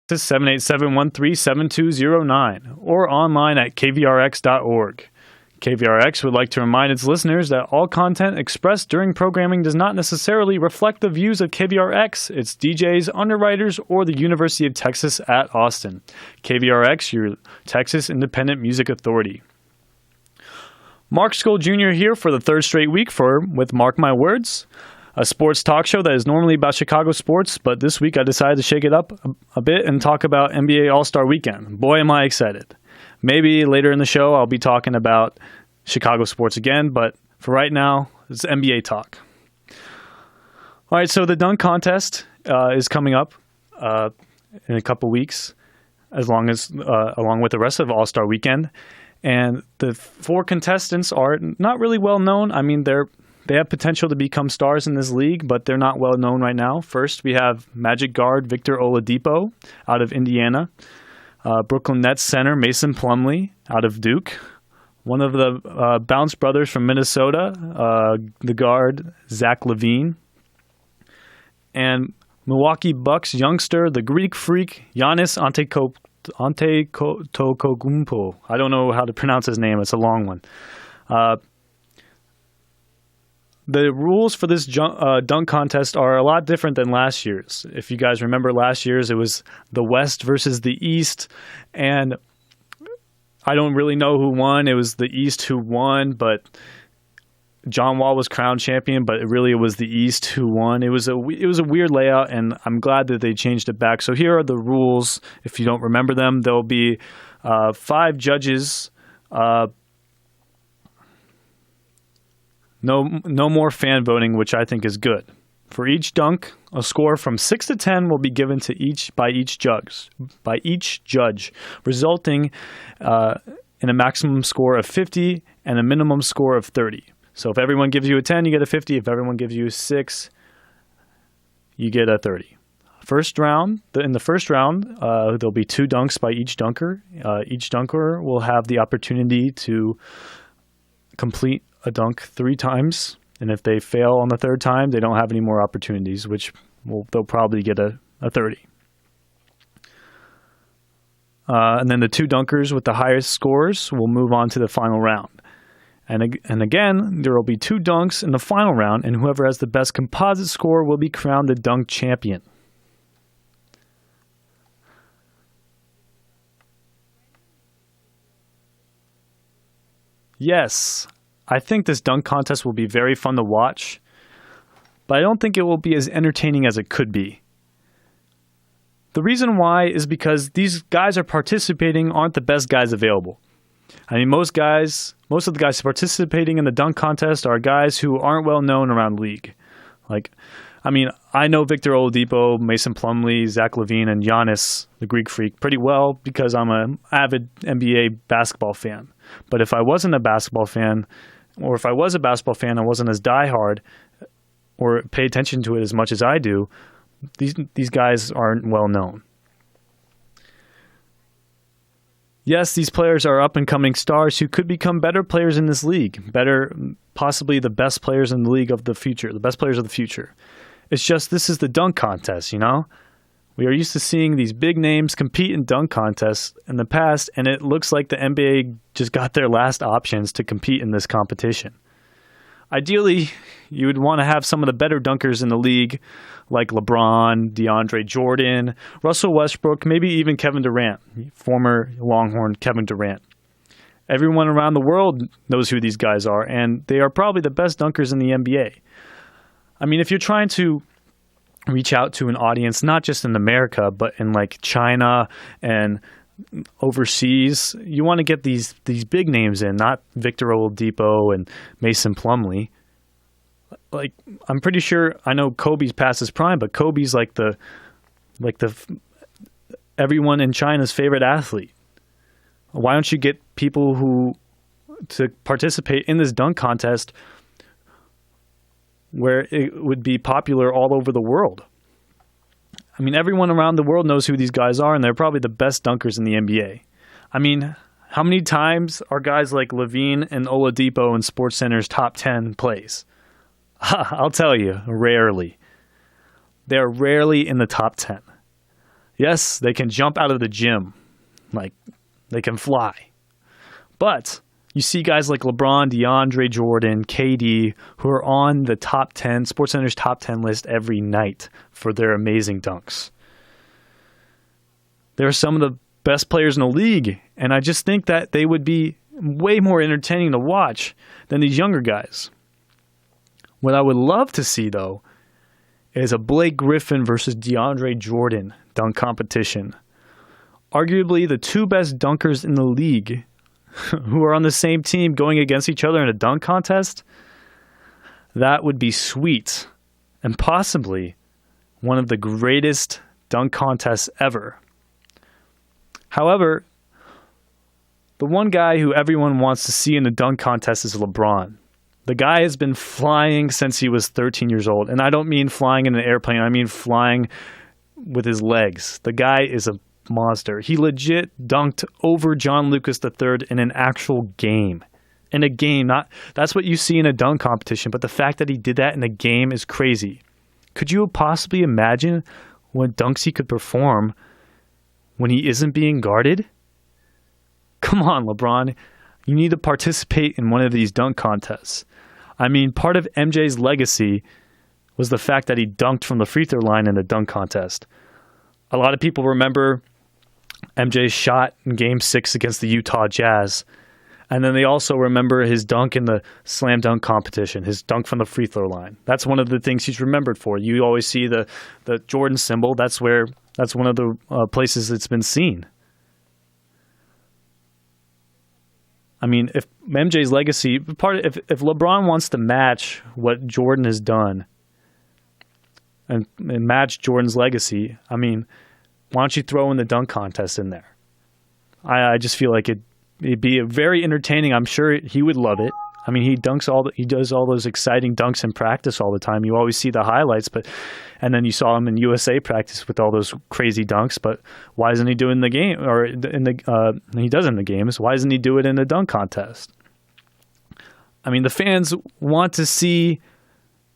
787-137209 or online at kvrx.org. KVRX would like to remind its listeners that all content expressed during programming does not necessarily reflect the views of KVRX, its DJs, underwriters, or the University of Texas at Austin. KVRX, your Texas Independent Music Authority. Mark Skoll Jr. here for the third straight week with Mark My Words, a sports talk show that is normally about Chicago sports, but this week I decided to shake it up a bit and talk about NBA All-Star Weekend. Boy, am I excited. Maybe later in the show I'll be talking about Chicago sports again, but for right now, it's NBA talk. All right, so the dunk contest is coming up in a couple weeks, along with the rest of All-Star Weekend. And the four contestants are not really well known. I mean, they have potential to become stars in this league, but they're not well known right now. First, we have Magic guard Victor Oladipo out of Indiana. Brooklyn Nets center Mason Plumlee out of Duke. One of the Bounce brothers from Minnesota, the guard Zach LaVine. And Milwaukee Bucks youngster, the Greek freak Giannis Antetokounmpo. I don't know how to pronounce his name. It's a long one. The rules for this dunk contest are a lot different than last year's. If you guys remember last year's, it was the West versus the East, and I don't really know who won. It was the East who won, but John Wall was crowned champion, but it was the East who won. It was a weird layout, and I'm glad that they changed it back. So here are the rules. If you don't remember them, there'll be 5 judges. No more fan voting, which I think is good. For each dunk, a score from 6 to 10 will be given to each judge, resulting in a maximum score of 50 and a minimum score of 30. So if everyone gives you a 10, you get a 50. If everyone gives you a 6, you get a 30. In the first round, there'll be 2 dunks by each dunker. Each dunker will have the opportunity to complete a dunk 3 times, and if they fail on the 3rd time, they don't have any more opportunities, they'll probably get a 30. And then the 2 dunkers with the highest scores will move on to the final round. And again, there will be 2 dunks in the final round, and whoever has the best composite score will be crowned the dunk champion. Yes, I think this dunk contest will be very fun to watch, but I don't think it will be as entertaining as it could be. The reason why is because these guys are participating aren't the best guys available. I mean, most of the guys participating in the dunk contest are guys who aren't well known around the league. I know Victor Oladipo, Mason Plumlee, Zach LaVine, and Giannis, the Greek freak, pretty well because I'm an avid NBA basketball fan. But if I wasn't a basketball fan, or if I was a basketball fan and wasn't as diehard or pay attention to it as much as I do, these guys aren't well known. Yes, these players are up-and-coming stars who could become better players in this league, possibly the best players in the league of the future, the best players of the future. It's just this is the dunk contest, you know? We are used to seeing these big names compete in dunk contests in the past, and it looks like the NBA just got their last options to compete in this competition. Ideally, you would want to have some of the better dunkers in the league, like LeBron, DeAndre Jordan, Russell Westbrook, maybe even Kevin Durant, former Longhorn Kevin Durant. Everyone around the world knows who these guys are, and they are probably the best dunkers in the NBA. I mean, if you're trying to reach out to an audience, not just in America, but in like China and overseas, you want to get these big names in, not Victor Oladipo and Mason Plumlee. Like, I'm pretty sure, I know Kobe's past his prime, but Kobe's like the everyone in China's favorite athlete. Why don't you get people to participate in this dunk contest where it would be popular all over the world? I mean, everyone around the world knows who these guys are, and they're probably the best dunkers in the NBA. I mean, how many times are guys like LaVine and Oladipo in SportsCenter's top 10 plays? I'll tell you, rarely. They're rarely in the top 10. Yes, they can jump out of the gym. Like, they can fly. But you see guys like LeBron, DeAndre Jordan, KD, who are on the top 10, SportsCenter's top 10 list every night for their amazing dunks. They're some of the best players in the league, and I just think that they would be way more entertaining to watch than these younger guys. What I would love to see, though, is a Blake Griffin versus DeAndre Jordan dunk competition. Arguably the two best dunkers in the league who are on the same team going against each other in a dunk contest. That would be sweet and possibly one of the greatest dunk contests ever. However, the one guy who everyone wants to see in the dunk contest is LeBron. The guy has been flying since he was 13 years old. And I don't mean flying in an airplane. I mean flying with his legs. The guy is a monster. He legit dunked over John Lucas III in an actual game. In a game. That's what you see in a dunk competition. But the fact that he did that in a game is crazy. Could you possibly imagine what dunks he could perform when he isn't being guarded? Come on, LeBron. You need to participate in one of these dunk contests. I mean, part of MJ's legacy was the fact that he dunked from the free throw line in the dunk contest. A lot of people remember MJ's shot in Game 6 against the Utah Jazz. And then they also remember his dunk in the slam dunk competition, his dunk from the free throw line. That's one of the things he's remembered for. You always see the Jordan symbol. That's one of the places it's been seen. I mean, if MJ's legacy, if LeBron wants to match what Jordan has done and match Jordan's legacy, I mean, why don't you throw in the dunk contest in there? I just feel like it'd be very entertaining. I'm sure he would love it. I mean, he does all those exciting dunks in practice all the time. You always see the highlights, and then you saw him in USA practice with all those crazy dunks. But why isn't he doing the game? Or he does in the games. Why doesn't he do it in the dunk contest? I mean, the fans want to see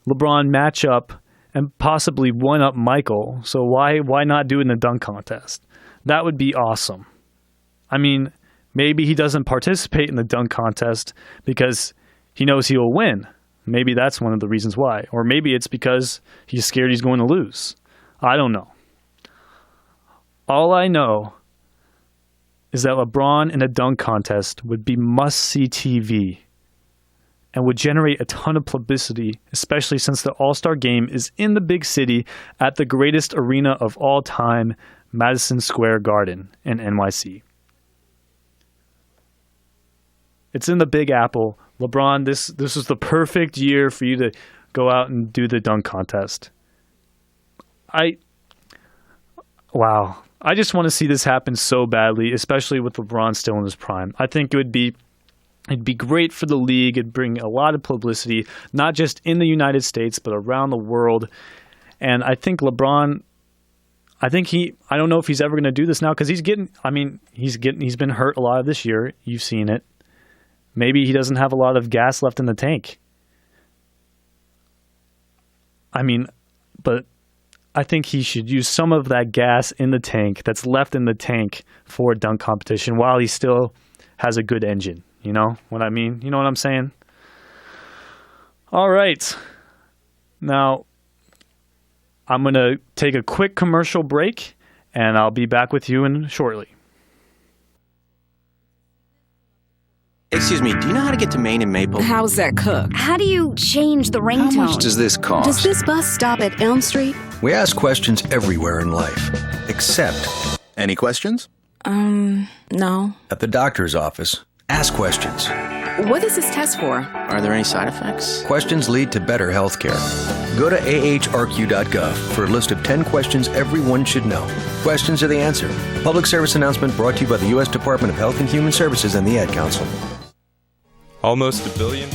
LeBron match up and possibly one up Michael. So why not do it in the dunk contest? That would be awesome. I mean, maybe he doesn't participate in the dunk contest because he knows he will win. Maybe that's one of the reasons why. Or maybe it's because he's scared he's going to lose. I don't know. All I know is that LeBron in a dunk contest would be must-see TV and would generate a ton of publicity, especially since the All-Star Game is in the big city at the greatest arena of all time, Madison Square Garden in NYC. It's in the Big Apple. LeBron, this is the perfect year for you to go out and do the dunk contest. Wow. I just want to see this happen so badly, especially with LeBron still in his prime. I think it'd be great for the league. It'd bring a lot of publicity, not just in the United States, but around the world. And I think LeBron, I don't know if he's ever going to do this now because he's been hurt a lot of this year. You've seen it. Maybe he doesn't have a lot of gas left in the tank. I mean, but I think he should use some of that gas in the tank that's left in the tank for a dunk competition while he still has a good engine. You know what I mean? You know what I'm saying? All right. Now, I'm going to take a quick commercial break, and I'll be back with you shortly. Excuse me, do you know how to get to Maine and Maple? How's that cook? How do you change the ringtone? How much does this cost? Does this bus stop at Elm Street? We ask questions everywhere in life, except... Any questions? No. At the doctor's office. Ask questions. What is this test for? Are there any side effects? Questions lead to better health care. Go to ahrq.gov for a list of 10 questions everyone should know. Questions are the answer. A public service announcement brought to you by the U.S. Department of Health and Human Services and the Ad Council. Almost a billion.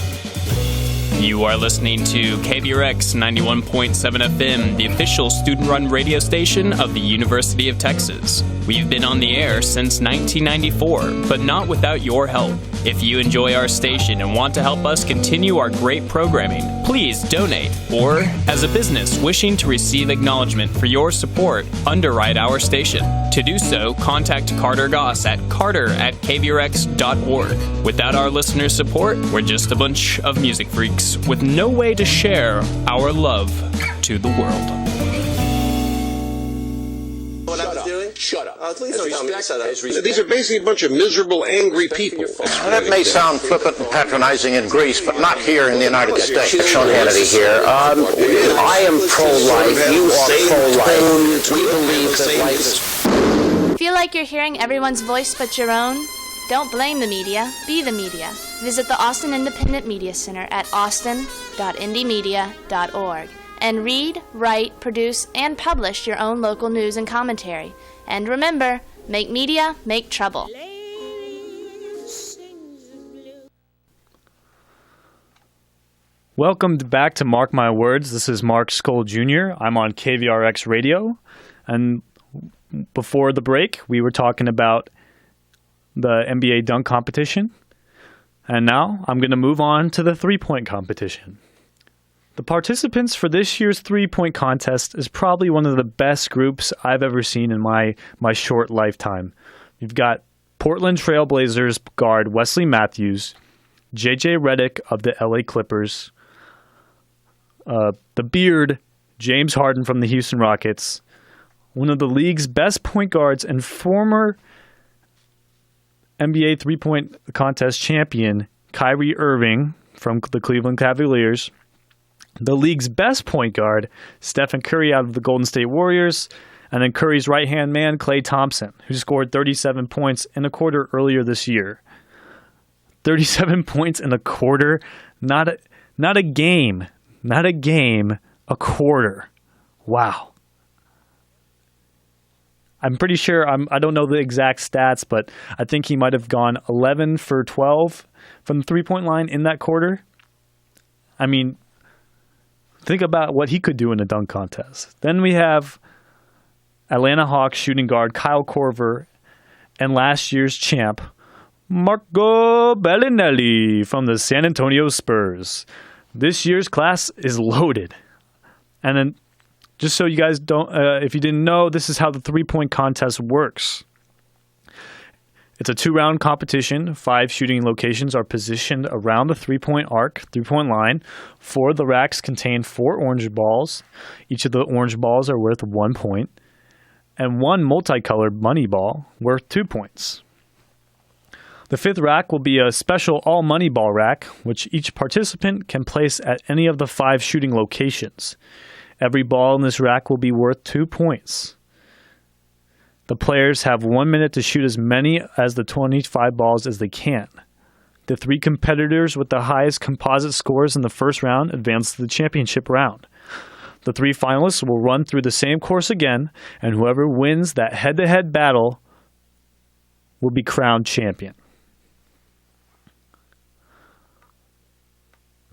You are listening to KVRX 91.7 FM, the official student-run radio station of the University of Texas. We've been on the air since 1994, but not without your help. If you enjoy our station and want to help us continue our great programming, please donate. Or, as a business wishing to receive acknowledgement for your support, underwrite our station. To do so, contact Carter Goss at carter@kvrx.org. Without our listeners' support, we're just a bunch of music freaks with no way to share our love to the world. What I was doing? Shut up. Please don't tell me to shut up. These are basically a bunch of miserable, angry people. That may sound flippant and patronizing in Greece, but not here in the United States. Sean Hannity here. I am pro-life. You are pro-life. We believe that life is... Feel like you're hearing everyone's voice but your own? Don't blame the media. Be the media. Visit the Austin Independent Media Center at austin.indiemedia.org and read, write, produce, and publish your own local news and commentary. And remember, make media, make trouble. Welcome back to Mark My Words. This is Mark Skoll Jr. I'm on KVRX Radio. And before the break, we were talking about the NBA dunk competition. And now I'm going to move on to the three-point competition. The participants for this year's three-point contest is probably one of the best groups I've ever seen in my short lifetime. You've got Portland Trail Blazers guard Wesley Matthews, J.J. Redick of the L.A. Clippers, the Beard, James Harden from the Houston Rockets, one of the league's best point guards and former NBA three-point contest champion, Kyrie Irving from the Cleveland Cavaliers, the league's best point guard, Stephen Curry out of the Golden State Warriors, and then Curry's right-hand man, Klay Thompson, who scored 37 points in a quarter earlier this year. 37 points in a quarter, not a game, a quarter. Wow. I'm pretty sure, I don't know the exact stats, but I think he might have gone 11 for 12 from the three-point line in that quarter. I mean, think about what he could do in a dunk contest. Then we have Atlanta Hawks shooting guard Kyle Korver and last year's champ, Marco Bellinelli from the San Antonio Spurs. This year's class is loaded. And then, just so you guys don't, if you didn't know, this is how the three-point contest works. It's a two-round competition. 5 shooting locations are positioned around the three-point line. 4 of the racks contain 4 orange balls. Each of the orange balls are worth 1 point. And 1 multicolored money ball worth 2 points. The 5th rack will be a special all-money ball rack, which each participant can place at any of the 5 shooting locations. Every ball in this rack will be worth 2 points. The players have 1 minute to shoot as many as the 25 balls as they can. The 3 competitors with the highest composite scores in the first round advance to the championship round. The 3 finalists will run through the same course again, and whoever wins that head-to-head battle will be crowned champion.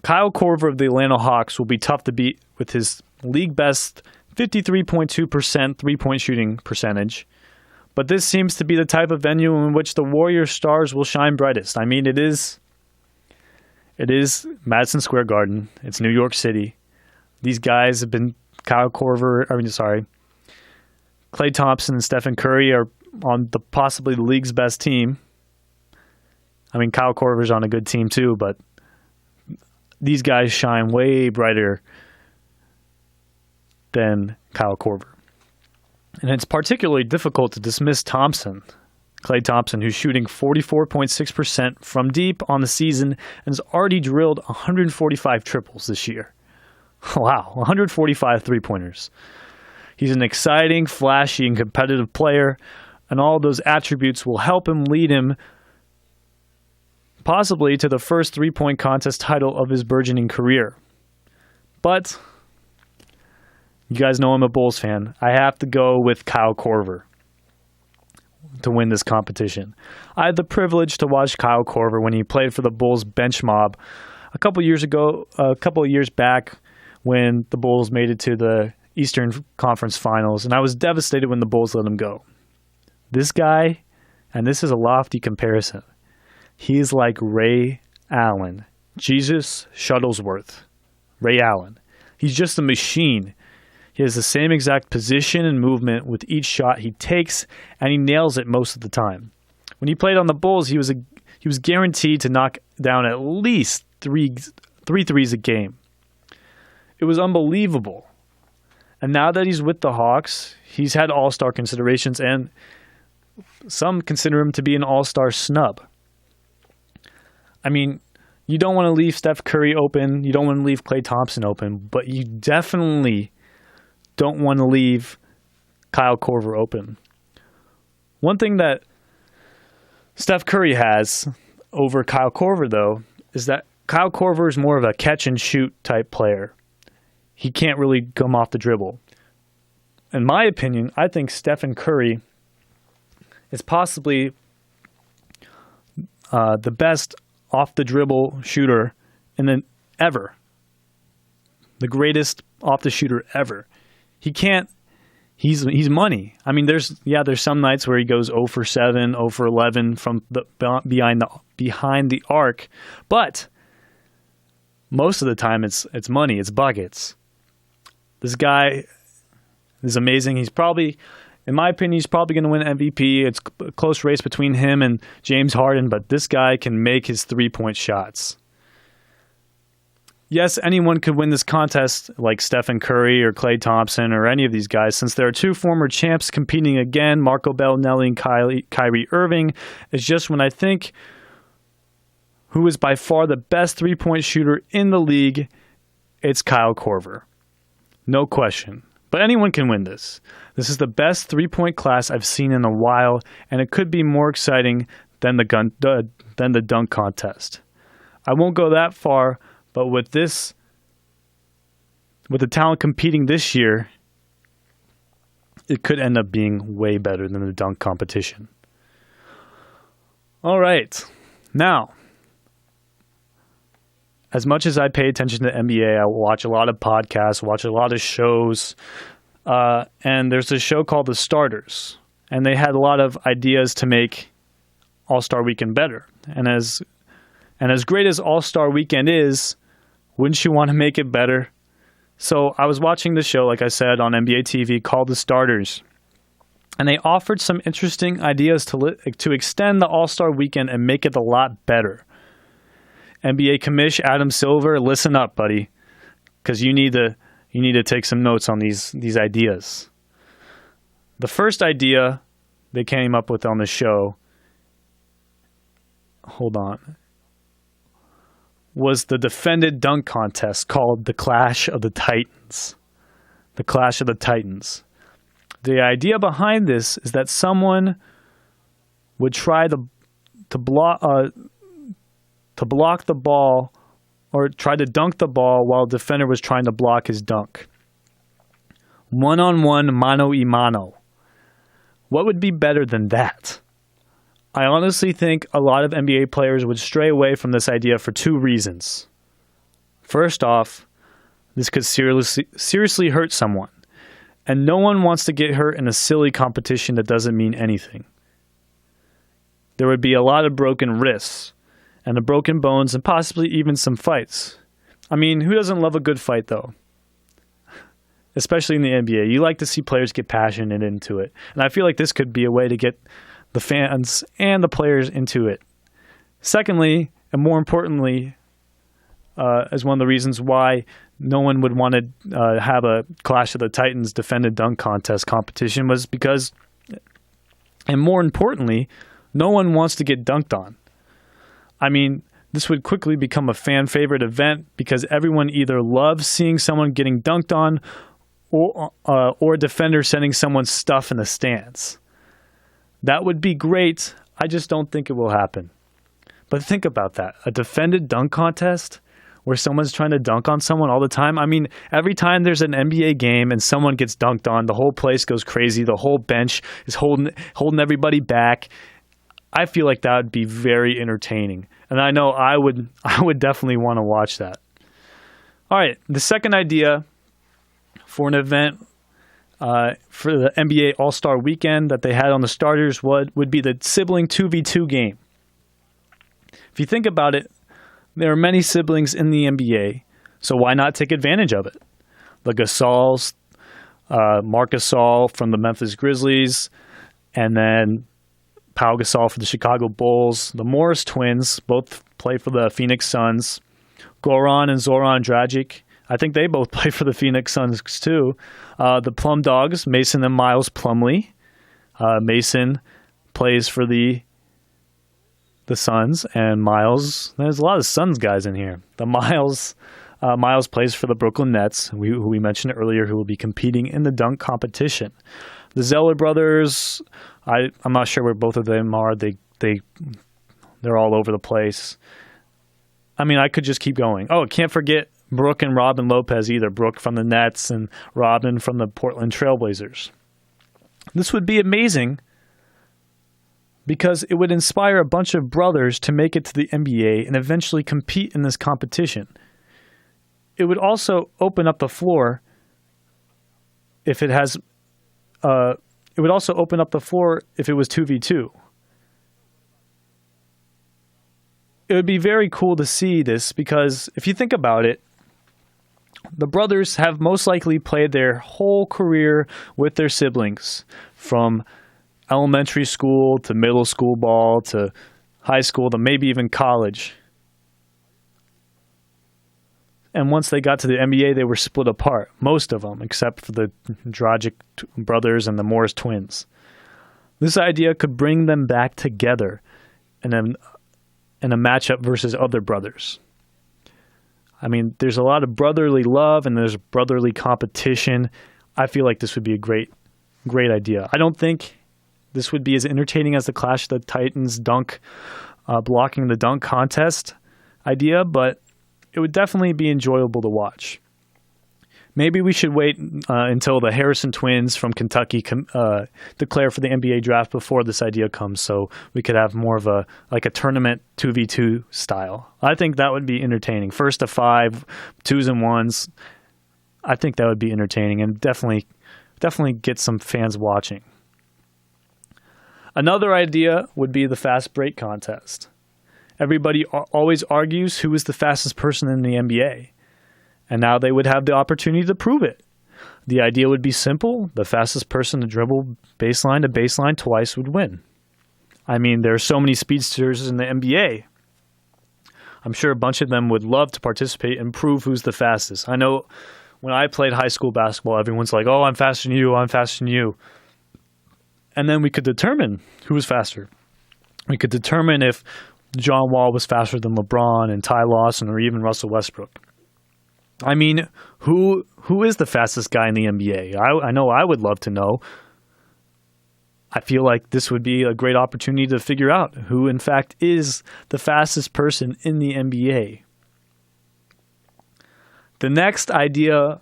Kyle Korver of the Atlanta Hawks will be tough to beat with his league best 53.2% three-point shooting percentage. But this seems to be the type of venue in which the Warriors stars will shine brightest. I mean, it is Madison Square Garden. It's New York City. These guys have been Klay Thompson and Stephen Curry are on possibly the league's best team. I mean, Kyle Korver's on a good team too, but these guys shine way brighter than Kyle Korver. And it's particularly difficult to dismiss Thompson, Klay Thompson, who's shooting 44.6% from deep on the season and has already drilled 145 triples this year. Wow, 145 three-pointers. He's an exciting, flashy, and competitive player, and all those attributes will help him lead him possibly to the first three-point contest title of his burgeoning career. But you guys know I'm a Bulls fan. I have to go with Kyle Korver to win this competition. I had the privilege to watch Kyle Korver when he played for the Bulls bench mob a couple of years back when the Bulls made it to the Eastern Conference Finals, and I was devastated when the Bulls let him go. This guy, and this is a lofty comparison, he's like Ray Allen, Jesus Shuttlesworth. Ray Allen. He's just a machine. He has the same exact position and movement with each shot he takes, and he nails it most of the time. When he played on the Bulls, he was guaranteed to knock down at least three threes a game. It was unbelievable. And now that he's with the Hawks, he's had all-star considerations, and some consider him to be an all-star snub. I mean, you don't want to leave Steph Curry open. You don't want to leave Klay Thompson open. But you definitely don't want to leave Kyle Korver open. One thing that Steph Curry has over Kyle Korver, though, is that Kyle Korver is more of a catch-and-shoot type player. He can't really come off the dribble. In my opinion, I think Stephen Curry is possibly the best off-the-dribble shooter ever. The greatest off-the-shooter ever. He's money. I mean, there's some nights where he goes 0 for 7, 0 for 11 from behind the arc, but most of the time it's money, it's buckets. This guy is amazing. He's probably, in my opinion, he's probably going to win MVP. It's a close race between him and James Harden, but this guy can make his three-point shots. Yes, anyone could win this contest, like Stephen Curry or Klay Thompson or any of these guys, since there are two former champs competing again, Marco Bellinelli and Kyrie Irving. It's just when I think who is by far the best three-point shooter in the league, it's Kyle Korver. No question. But anyone can win this. This is the best three-point class I've seen in a while, and it could be more exciting than the dunk contest. I won't go that far, but with the talent competing this year, it could end up being way better than the dunk competition. All right. Now, as much as I pay attention to the NBA, I watch a lot of podcasts, watch a lot of shows, and there's a show called The Starters, and they had a lot of ideas to make All-Star Weekend better. And as great as All-Star Weekend is, wouldn't you want to make it better? So I was watching the show, like I said, on NBA TV called The Starters, and they offered some interesting ideas to extend the All-Star Weekend and make it a lot better. NBA commish Adam Silver, listen up, buddy, because you need to take some notes on these ideas. The first idea they came up with on the show, was the defended dunk contest called the Clash of the Titans. The Clash of the Titans. The idea behind this is that someone would try to block the ball or try to dunk the ball while the defender was trying to block his dunk. One-on-one, mano-y-mano. What would be better than that? I honestly think a lot of NBA players would stray away from this idea for two reasons. First off, this could seriously hurt someone, and no one wants to get hurt in a silly competition that doesn't mean anything. There would be a lot of broken wrists, and the broken bones, and possibly even some fights. I mean, who doesn't love a good fight, though? Especially in the NBA. You like to see players get passionate into it. And I feel like this could be a way to get the fans and the players into it. Secondly, and more importantly, as one of the reasons why no one would want to have a Clash of the Titans defended dunk contest competition was because, and more importantly, no one wants to get dunked on. I mean, this would quickly become a fan favorite event because everyone either loves seeing someone getting dunked on or a defender sending someone stuff in the stands. That would be great. I just don't think it will happen. But think about that. A defended dunk contest where someone's trying to dunk on someone all the time. I mean, every time there's an NBA game and someone gets dunked on, the whole place goes crazy. The whole bench is holding everybody back. I feel like that would be very entertaining. And I know I would definitely want to watch that. All right, the second idea for an event for the NBA All-Star Weekend that they had on the starters would be the sibling 2v2 game. If you think about it, there are many siblings in the NBA, so why not take advantage of it? The Gasols, Marc Gasol from the Memphis Grizzlies, and then Pau Gasol for the Chicago Bulls. The Morris twins both play for the Phoenix Suns. Goran and Zoran Dragic, I think they both play for the Phoenix Suns too. The Plum Dogs, Mason and Miles Plumlee. Mason plays for the Suns, and Miles, there's a lot of Suns guys in here. Miles plays for the Brooklyn Nets, who we mentioned earlier, who will be competing in the dunk competition. The Zeller brothers, I'm not sure where both of them are. They're all over the place. I mean, I could just keep going. Oh, can't forget Brooke and Robin Lopez either. Brooke from the Nets and Robin from the Portland Trailblazers. This would be amazing because it would inspire a bunch of brothers to make it to the NBA and eventually compete in this competition. It would also open up the floor if it has. It would also open up the floor if it was 2v2. It would be very cool to see this because if you think about it, the brothers have most likely played their whole career with their siblings, from elementary school to middle school ball to high school to maybe even college. And once they got to the NBA, they were split apart, most of them, except for the Dragic brothers and the Morris twins. This idea could bring them back together in a matchup versus other brothers. I mean, there's a lot of brotherly love and there's brotherly competition. I feel like this would be a great idea. I don't think this would be as entertaining as the Clash of the Titans blocking the dunk contest idea, but it would definitely be enjoyable to watch. Maybe we should wait until the Harrison twins from Kentucky declare for the NBA draft before this idea comes, so we could have more of a tournament 2v2 style. I think that would be entertaining. 1st to 5, 2s and 1s. I think that would be entertaining and definitely get some fans watching. Another idea would be the fast break contest. Everybody always argues who is the fastest person in the NBA. And now they would have the opportunity to prove it. The idea would be simple. The fastest person to dribble baseline to baseline twice would win. I mean, there are so many speedsters in the NBA. I'm sure a bunch of them would love to participate and prove who's the fastest. I know when I played high school basketball, everyone's like, oh, I'm faster than you, I'm faster than you. And then we could determine who was faster. We could determine if John Wall was faster than LeBron and Ty Lawson or even Russell Westbrook. I mean, who is the fastest guy in the NBA? I know I would love to know. I feel like this would be a great opportunity to figure out who, in fact, is the fastest person in the NBA. The next idea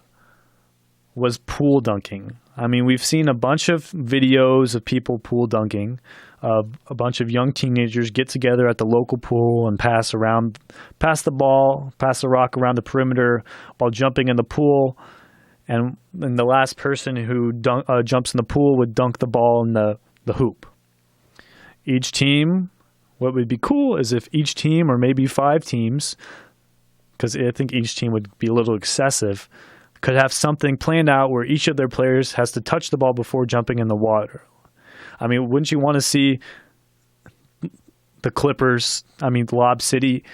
was pool dunking. I mean, we've seen a bunch of videos of people pool dunking. A bunch of young teenagers get together at the local pool and pass the rock around the perimeter while jumping in the pool. And then the last person who jumps in the pool would dunk the ball in the hoop. Each team, what would be cool is if each team, or maybe 5 teams, because I think each team would be a little excessive, could have something planned out where each of their players has to touch the ball before jumping in the water. I mean, wouldn't you want to see the Clippers, Lob City,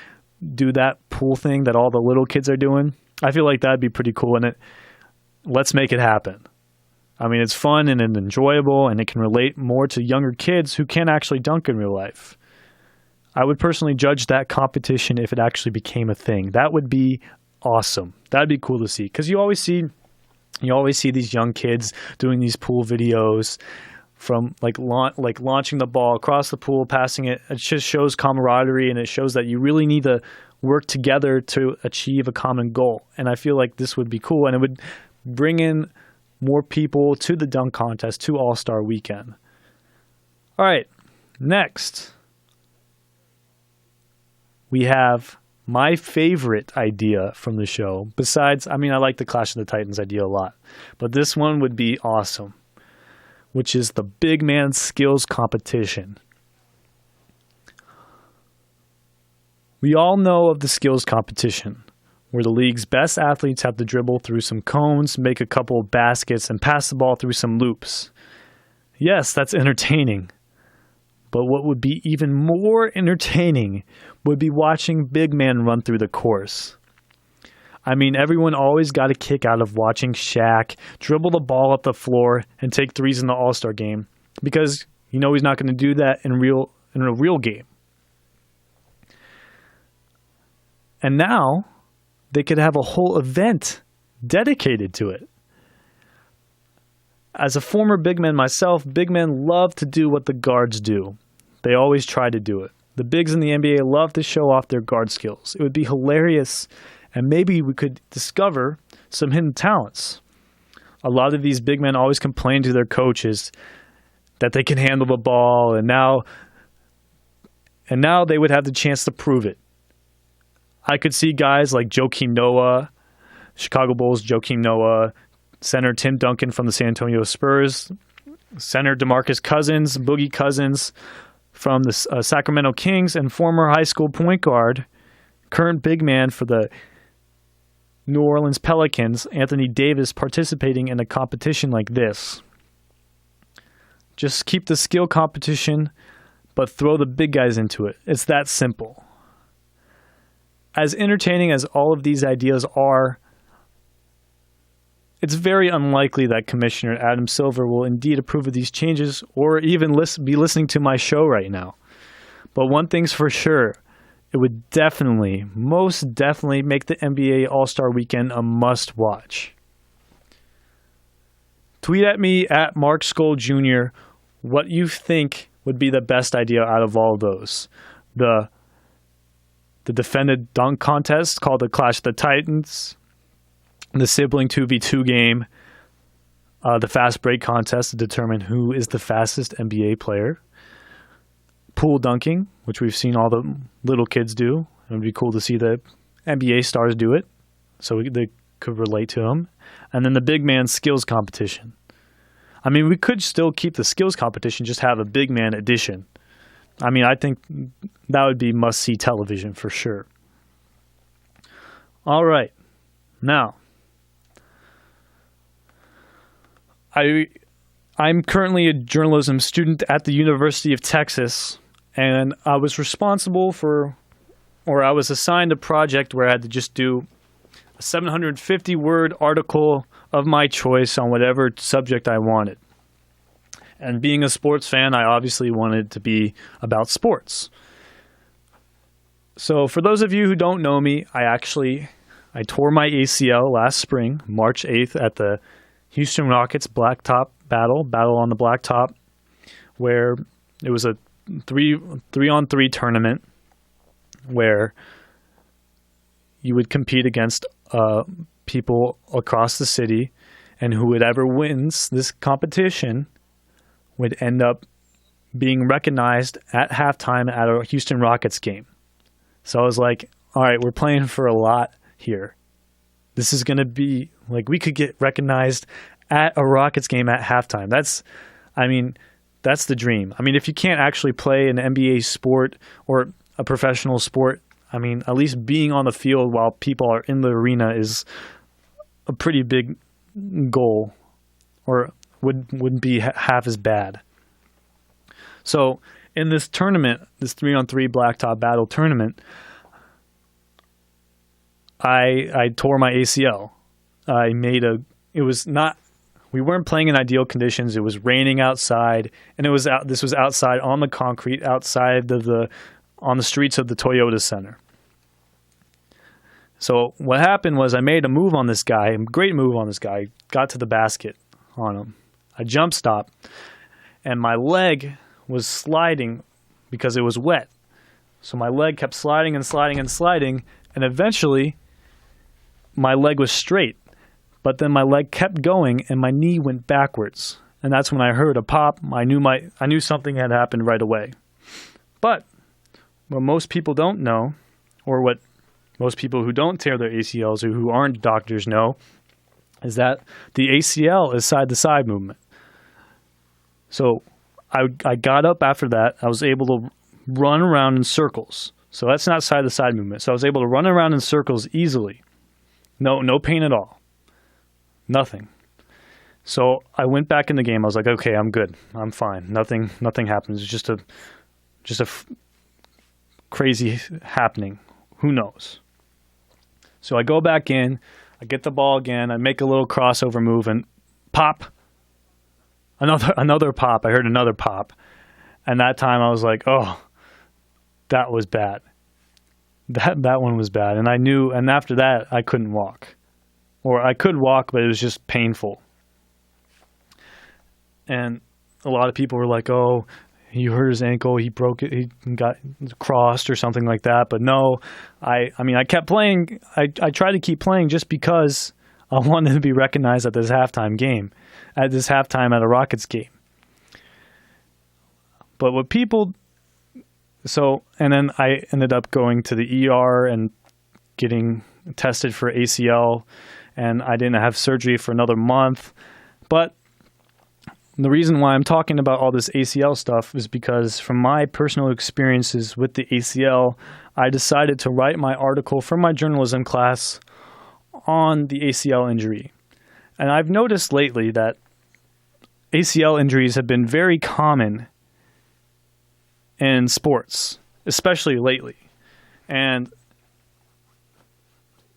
do that pool thing that all the little kids are doing? I feel like that'd be pretty cool, and let's make it happen. I mean, it's fun and enjoyable, and it can relate more to younger kids who can't actually dunk in real life. I would personally judge that competition if it actually became a thing. That would be awesome. That'd be cool to see, because you always see these young kids doing these pool videos from launching the ball across the pool, passing it. It just shows camaraderie, and it shows that you really need to work together to achieve a common goal. And I feel like this would be cool, and it would bring in more people to the dunk contest, to All-Star Weekend. All right, next, we have my favorite idea from the show. Besides, I like the Clash of the Titans idea a lot, but this one would be awesome, which is the big man skills competition. We all know of the skills competition, where the league's best athletes have to dribble through some cones, make a couple of baskets, and pass the ball through some loops. Yes, that's entertaining. But what would be even more entertaining would be watching big men run through the course. Everyone always got a kick out of watching Shaq dribble the ball up the floor and take threes in the All-Star game, because he's not going to do that in a real game. And now they could have a whole event dedicated to it. As a former big man myself, big men love to do what the guards do. They always try to do it. The bigs in the NBA love to show off their guard skills. It would be hilarious, and maybe we could discover some hidden talents. A lot of these big men always complain to their coaches that they can handle the ball, and now they would have the chance to prove it. I could see guys like Joakim Noah, Chicago Bulls Joakim Noah, center Tim Duncan from the San Antonio Spurs, center DeMarcus Cousins, Boogie Cousins from the Sacramento Kings, and former high school point guard, current big man for the New Orleans Pelicans, Anthony Davis, participating in a competition like this. Just keep the skill competition, but throw the big guys into it. It's that simple. As entertaining as all of these ideas are, it's very unlikely that Commissioner Adam Silver will indeed approve of these changes or even be listening to my show right now. But one thing's for sure, it would most definitely make the NBA All-Star Weekend a must-watch. Tweet at me at Mark Skoll Jr. what you think would be the best idea out of all of those. The defended dunk contest called the Clash of the Titans, the sibling 2v2 game, the fast break contest to determine who is the fastest NBA player, pool dunking, which we've seen all the little kids do. It would be cool to see the NBA stars do it, so they could relate to them. And then the big man skills competition. We could still keep the skills competition, just have a big man edition. I think that would be must-see television for sure. All right. Now, I'm currently a journalism student at the University of Texas, and I was assigned a project where I had to just do a 750-word article of my choice on whatever subject I wanted. And being a sports fan, I obviously wanted it to be about sports. So for those of you who don't know me, I tore my ACL last spring, March 8th, at the Houston Rockets Blacktop Battle on the Blacktop, where it was a 3-on-3 tournament where you would compete against people across the city, and whoever wins this competition would end up being recognized at halftime at a Houston Rockets game. So I was like, all right, we're playing for a lot here. This is going to be, we could get recognized at a Rockets game at halftime. That's the dream. If you can't actually play an NBA sport or a professional sport, at least being on the field while people are in the arena is a pretty big goal, or wouldn't be half as bad. So in this tournament, this 3-on-3 Blacktop Battle tournament, I tore my ACL. We weren't playing in ideal conditions. It was raining outside, and this was outside on the concrete, outside on the streets of the Toyota Center. So what happened was I made a move on this guy, a great move on this guy, got to the basket on him. I jump stop, and my leg was sliding because it was wet. So my leg kept sliding and sliding and sliding, and eventually my leg was straight. But then my leg kept going, and my knee went backwards. And that's when I heard a pop. I knew something had happened right away. But what most people don't know or what most people who don't tear their ACLs or who aren't doctors know, is that the ACL is side-to-side movement. So I got up after that. I was able to run around in circles. So that's not side-to-side movement. So I was able to run around in circles easily. No pain at all. Nothing. So I went back in the game. I was like, okay, I'm good. I'm fine. Nothing happens. It's just a crazy happening. Who knows? So I go back in. I get the ball again. I make a little crossover move and pop. Another pop. I heard another pop. And that time I was like, oh, that was bad. That one was bad. And I knew, and after that, I couldn't walk. Or I could walk, but it was just painful. And a lot of people were like, oh, he hurt his ankle, he broke it, he got crossed or something like that. But no, I mean, I kept playing. I tried to keep playing just because I wanted to be recognized at this halftime at a Rockets game. But what people... and then I ended up going to the ER and getting tested for ACL, and I didn't have surgery for another month. But the reason why I'm talking about all this ACL stuff is because from my personal experiences with the ACL, I decided to write my article for my journalism class on the ACL injury. And I've noticed lately that ACL injuries have been very common in sports, especially lately. And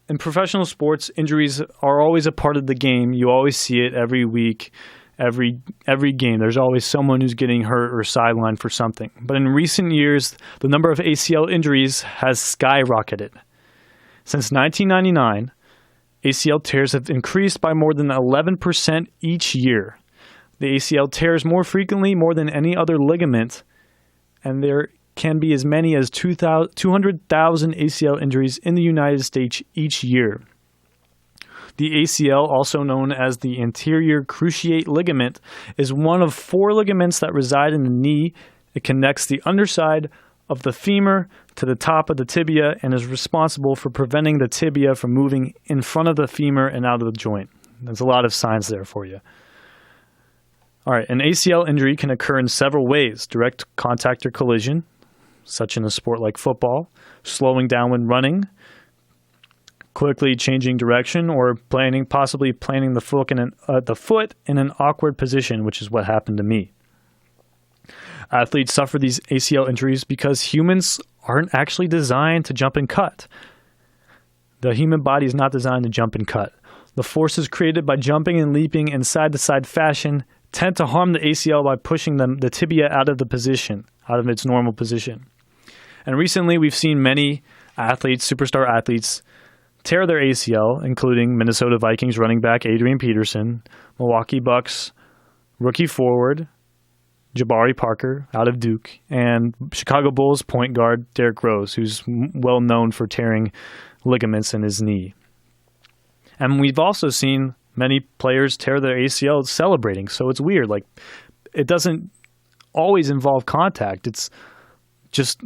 in professional sports, injuries are always a part of the game. You always see it every week, every game. There's always someone who's getting hurt or sidelined for something. But in recent years, the number of ACL injuries has skyrocketed. Since 1999, ACL tears have increased by more than 11% each year. The ACL tears more frequently more than any other ligament, and there can be as many as 200,000 ACL injuries in the United States each year. The ACL, also known as the anterior cruciate ligament, is one of 4 ligaments that reside in the knee. It connects the underside of the femur to the top of the tibia and is responsible for preventing the tibia from moving in front of the femur and out of the joint. There's a lot of science there for you. All right, an ACL injury can occur in several ways: direct contact or collision, such in a sport like football, slowing down when running, quickly changing direction, or possibly planting the foot in an awkward position, which is what happened to me. Athletes suffer these ACL injuries because humans aren't actually designed to jump and cut. The human body is not designed to jump and cut. The forces created by jumping and leaping in side-to-side fashion tend to harm the ACL by pushing the tibia out of its normal position. And recently we've seen many superstar athletes, tear their ACL, including Minnesota Vikings running back Adrian Peterson, Milwaukee Bucks rookie forward Jabari Parker out of Duke, and Chicago Bulls point guard Derrick Rose, who's well known for tearing ligaments in his knee. And we've also seen many players tear their ACL celebrating. So it's weird. Like, it doesn't always involve contact. It's just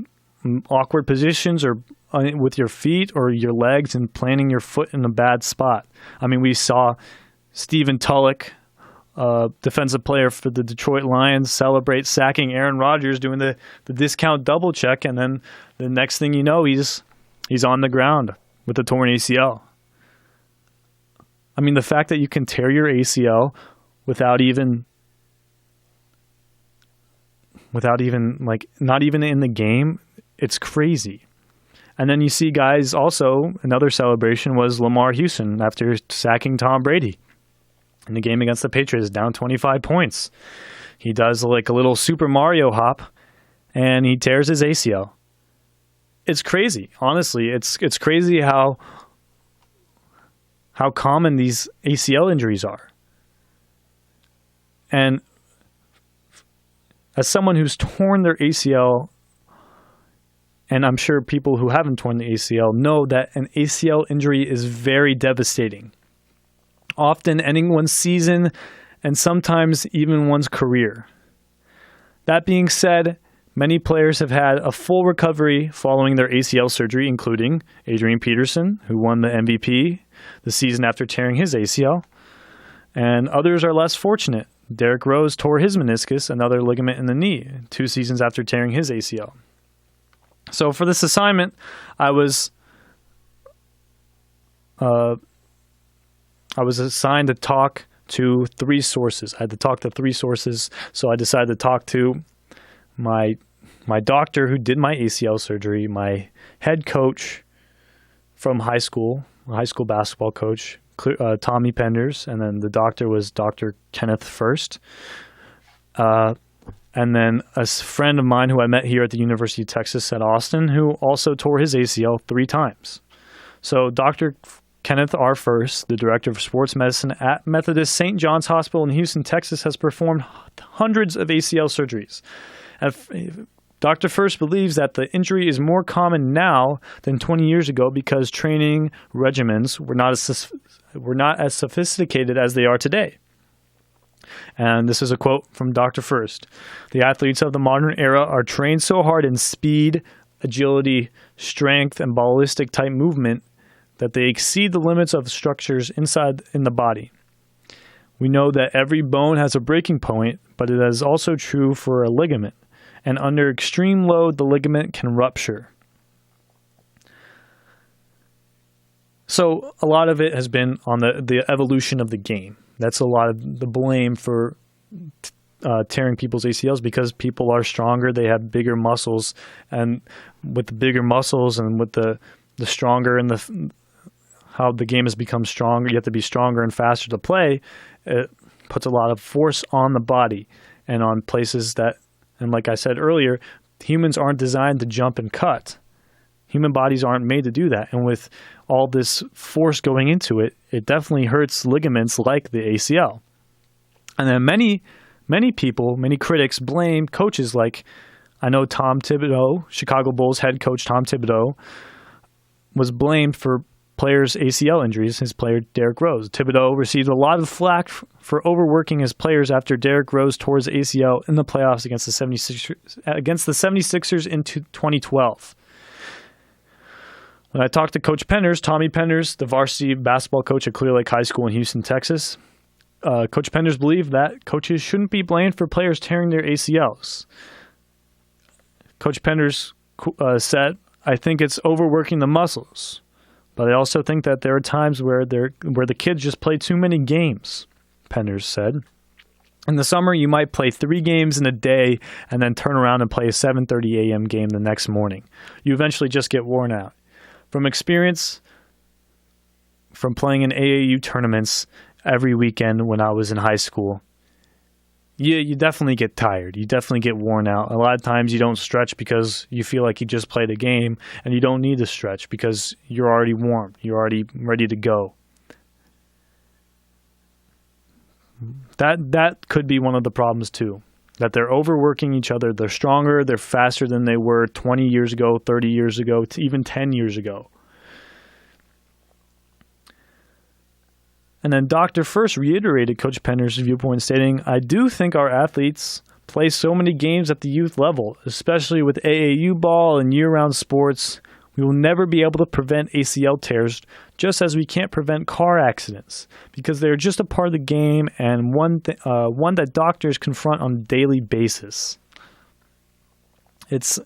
awkward positions or with your feet or your legs and planting your foot in a bad spot. I mean, we saw Stephen Tulloch, defensive player for the Detroit Lions, celebrate sacking Aaron Rodgers doing the discount double check, and then the next thing you know, he's on the ground with a torn ACL. I mean, the fact that you can tear your ACL without even like not even in the game, it's crazy. And then you see guys also, another celebration was Lamar Houston after sacking Tom Brady in the game against the Patriots, down 25 points. He does like a little Super Mario hop and he tears his ACL. It's crazy. Honestly, it's crazy how common these ACL injuries are. And as someone who's torn their ACL, and I'm sure people who haven't torn the ACL know that an ACL injury is very devastating, often ending one's season and sometimes even one's career. That being said, Many players have had a full recovery following their ACL surgery, including Adrian Peterson, who won the MVP the season after tearing his ACL, and others are less fortunate. Derrick Rose tore his meniscus, another ligament in the knee, 2 seasons after tearing his ACL. So for this assignment, I was assigned to talk to 3 sources. I had to talk to 3 sources, so I decided to talk to my doctor who did my ACL surgery, my head coach from high school basketball coach, Tommy Penders, and then the doctor was Dr. Kenneth First. And then a friend of mine who I met here at the University of Texas at Austin, who also tore his ACL 3 times. So Dr. Kenneth R. First, the director of sports medicine at Methodist St. John's Hospital in Houston, Texas, has performed hundreds of ACL surgeries. And Dr. First believes that the injury is more common now than 20 years ago because training regimens were not as sophisticated as they are today. And this is a quote from Dr. First. The athletes of the modern era are trained so hard in speed, agility, strength, and ballistic type movement that they exceed the limits of structures inside in the body. We know that every bone has a breaking point, but it is also true for a ligament. And under extreme load, the ligament can rupture. So a lot of it has been on the evolution of the game. That's a lot of the blame for tearing people's ACLs, because people are stronger, they have bigger muscles, and with the bigger muscles and with the stronger and how the game has become stronger, you have to be stronger and faster to play. It puts a lot of force on the body and on places that, and like I said earlier, humans aren't designed to jump and cut. Human bodies aren't made to do that. And with all this force going into it, it definitely hurts ligaments like the ACL. And then many people, many critics blame coaches like, I know Tom Thibodeau, Chicago Bulls head coach Tom Thibodeau, was blamed for players' ACL injuries, his player Derrick Rose. Thibodeau received a lot of flack for overworking his players after Derrick Rose tore his ACL in the playoffs against the 76ers in 2012. When I talked to Coach Penders, Tommy Penders, the varsity basketball coach at Clear Lake High School in Houston, Texas, Coach Penders believed that coaches shouldn't be blamed for players tearing their ACLs. Coach Penders said, I think it's overworking the muscles, but I also think that there are times where the kids just play too many games, Penders said. In the summer, you might play 3 games in a day and then turn around and play a 7:30 a.m. game the next morning. You eventually just get worn out. From experience, from playing in AAU tournaments every weekend when I was in high school, you definitely get tired. You definitely get worn out. A lot of times you don't stretch because you feel like you just played a game, and you don't need to stretch because you're already warm. You're already ready to go. That could be one of the problems too, that they're overworking each other. They're stronger, they're faster than they were 20 years ago, 30 years ago, even 10 years ago. And then Dr. First reiterated Coach Penders' viewpoint, stating, I do think our athletes play so many games at the youth level, especially with AAU ball and year-round sports. We will never be able to prevent ACL tears, just as we can't prevent car accidents, because they're just a part of the game and one that doctors confront on a daily basis. It's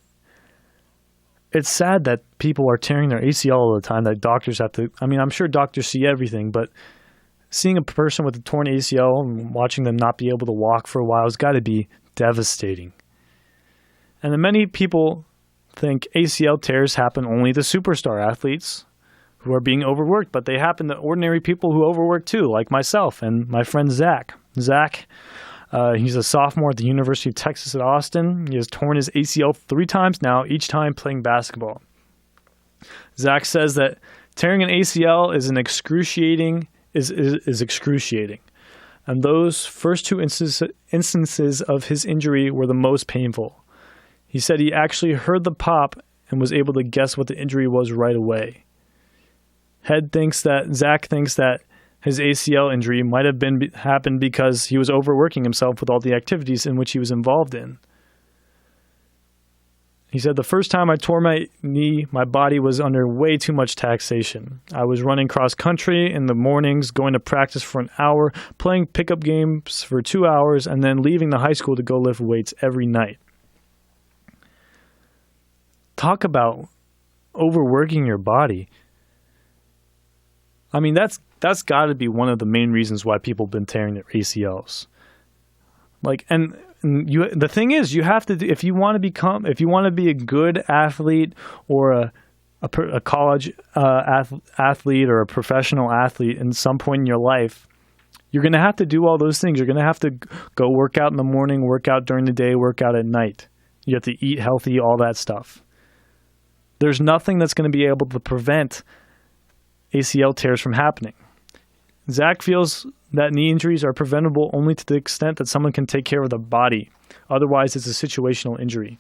sad that people are tearing their ACL all the time, that doctors have to, I'm sure doctors see everything, but seeing a person with a torn ACL and watching them not be able to walk for a while has got to be devastating. And then many people think ACL tears happen only to superstar athletes who are being overworked, but they happen to ordinary people who overwork too, like myself and my friend Zach. Zach, he's a sophomore at the University of Texas at Austin. He has torn his ACL 3 times now, each time playing basketball. Zach says that tearing an ACL is excruciating, and those first 2 instances of his injury were the most painful. He said he actually heard the pop and was able to guess what the injury was right away. Zach thinks that his ACL injury might have happened because he was overworking himself with all the activities in which he was involved in. He said, the first time I tore my knee, my body was under way too much taxation. I was running cross country in the mornings, going to practice for an hour, playing pickup games for 2 hours, and then leaving the high school to go lift weights every night. Talk about overworking your body. I mean, that's got to be one of the main reasons why people have been tearing their ACLs. The thing is, you have to, if you want to be a good athlete or a college athlete or a professional athlete in some point in your life, you're going to have to do all those things. You're going to have to go work out in the morning, work out during the day, work out at night. You have to eat healthy, all that stuff. There's nothing that's going to be able to prevent ACL tears from happening. Zach feels that knee injuries are preventable only to the extent that someone can take care of the body. Otherwise, it's a situational injury.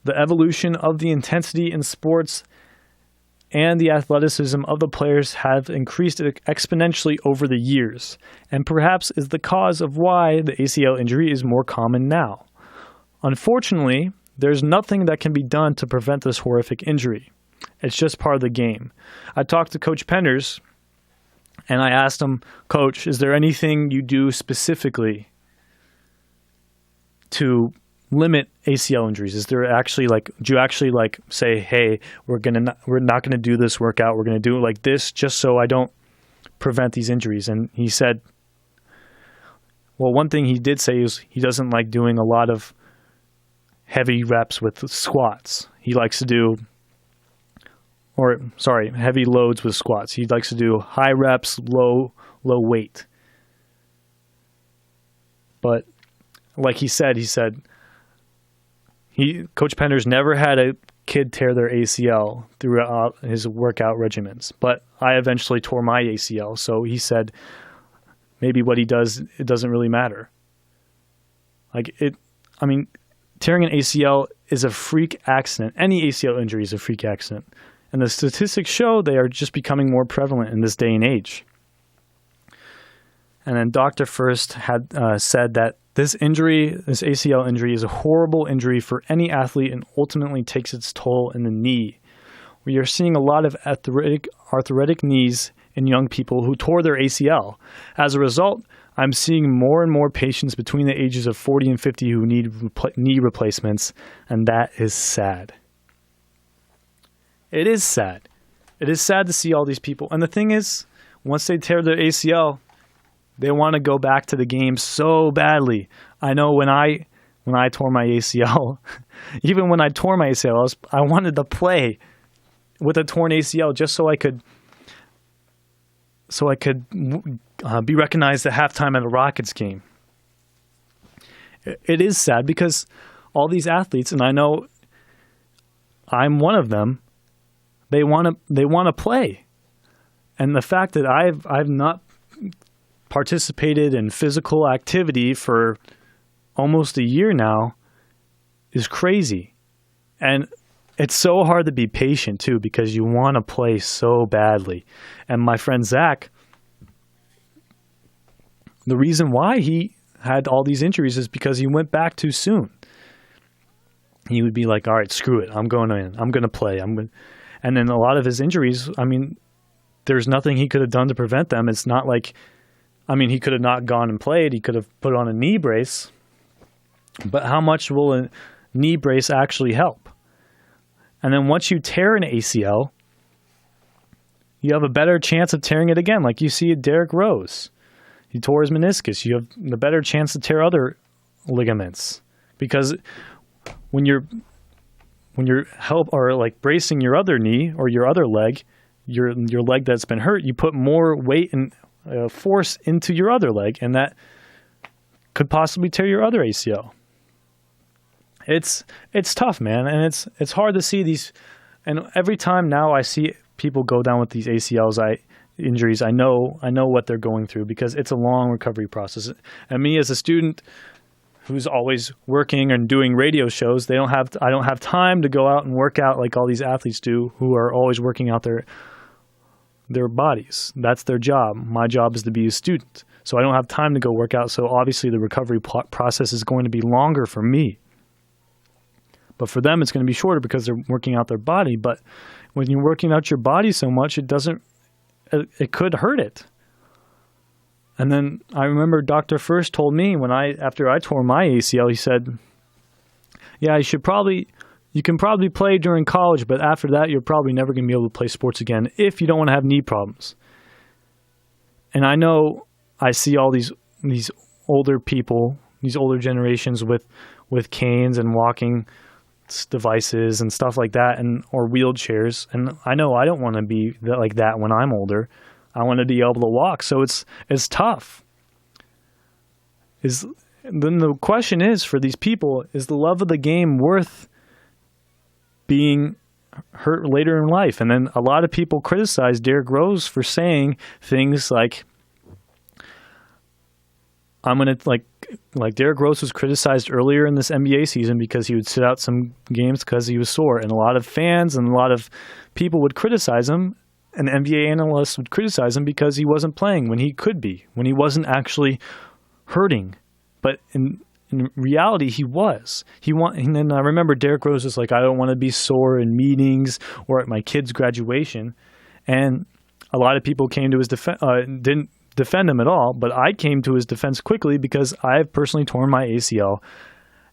The evolution of the intensity in sports and the athleticism of the players have increased exponentially over the years, and perhaps is the cause of why the ACL injury is more common now. Unfortunately, there's nothing that can be done to prevent this horrific injury. It's just part of the game. I talked to Coach Penders, and I asked him, Coach, is there anything you do specifically to limit ACL injuries? Is there actually do you actually say, hey, we're not gonna do this workout, we're gonna do it like this just so I don't prevent these injuries? And he said, well, one thing he did say is he doesn't like doing a lot of heavy reps with squats. He likes to do heavy loads with squats. He likes to do high reps, low weight. But like he said, Coach Penders never had a kid tear their ACL throughout his workout regimens. But I eventually tore my ACL, so he said maybe what he does, it doesn't really matter. Tearing an ACL is a freak accident. Any ACL injury is a freak accident. And the statistics show they are just becoming more prevalent in this day and age. And then Dr. First had said that this ACL injury, is a horrible injury for any athlete and ultimately takes its toll in the knee. We are seeing a lot of arthritic knees in young people who tore their ACL. As a result, I'm seeing more and more patients between the ages of 40 and 50 who need knee replacements, and that is sad. It is sad. It is sad to see all these people. And the thing is, once they tear their ACL, they want to go back to the game so badly. I know when I tore my ACL, even when I tore my ACL, I wanted to play with a torn ACL just so I could be recognized at halftime at a Rockets game. It is sad because all these athletes, and I know I'm one of them, they want to play. And the fact that I've not participated in physical activity for almost a year now is crazy. And it's so hard to be patient too, because you want to play so badly. And my friend Zach, the reason why he had all these injuries is because he went back too soon. He would be like, all right, screw it. I'm going in. I'm going to play. And then a lot of his injuries, there's nothing he could have done to prevent them. It's not like, he could have not gone and played. He could have put on a knee brace. But how much will a knee brace actually help? And then once you tear an ACL, you have a better chance of tearing it again. Like you see Derrick Rose. He tore his meniscus. You have the better chance to tear other ligaments. Because when you're bracing your other knee or your other leg, your leg that's been hurt, you put more weight and force into your other leg, and that could possibly tear your other ACL. It's tough, man, and it's hard to see these. And every time now I see people go down with these ACLs, injuries, I know what they're going through, because it's a long recovery process. And me as a student who's always working and doing radio shows, I don't have time to go out and work out like all these athletes do, who are always working out their bodies. That's their job. My job is to be a student. So I don't have time to go work out. So obviously the recovery process is going to be longer for me. But for them, it's going to be shorter because they're working out their body. But when you're working out your body so much, it could hurt it. And then I remember Dr. First told me after I tore my ACL, he said, yeah, you can probably play during college, but after that, you're probably never going to be able to play sports again if you don't want to have knee problems. And I know I see all these older people, these older generations with canes and walking devices and stuff like that, or wheelchairs. And I know I don't want to be like that when I'm older. I want to be able to walk. So it's tough. Then the question is, for these people, is the love of the game worth being hurt later in life? And then a lot of people criticize Derrick Rose for saying things like, I'm going to, like Derrick Rose was criticized earlier in this NBA season because he would sit out some games because he was sore. And a lot of fans and a lot of people would criticize him, and NBA analysts would criticize him because he wasn't playing when he could be, when he wasn't actually hurting. But in reality, he was. And then I remember Derrick Rose was like, I don't want to be sore in meetings or at my kid's graduation. And a lot of people came to his defense, didn't defend him at all, but I came to his defense quickly because I've personally torn my ACL,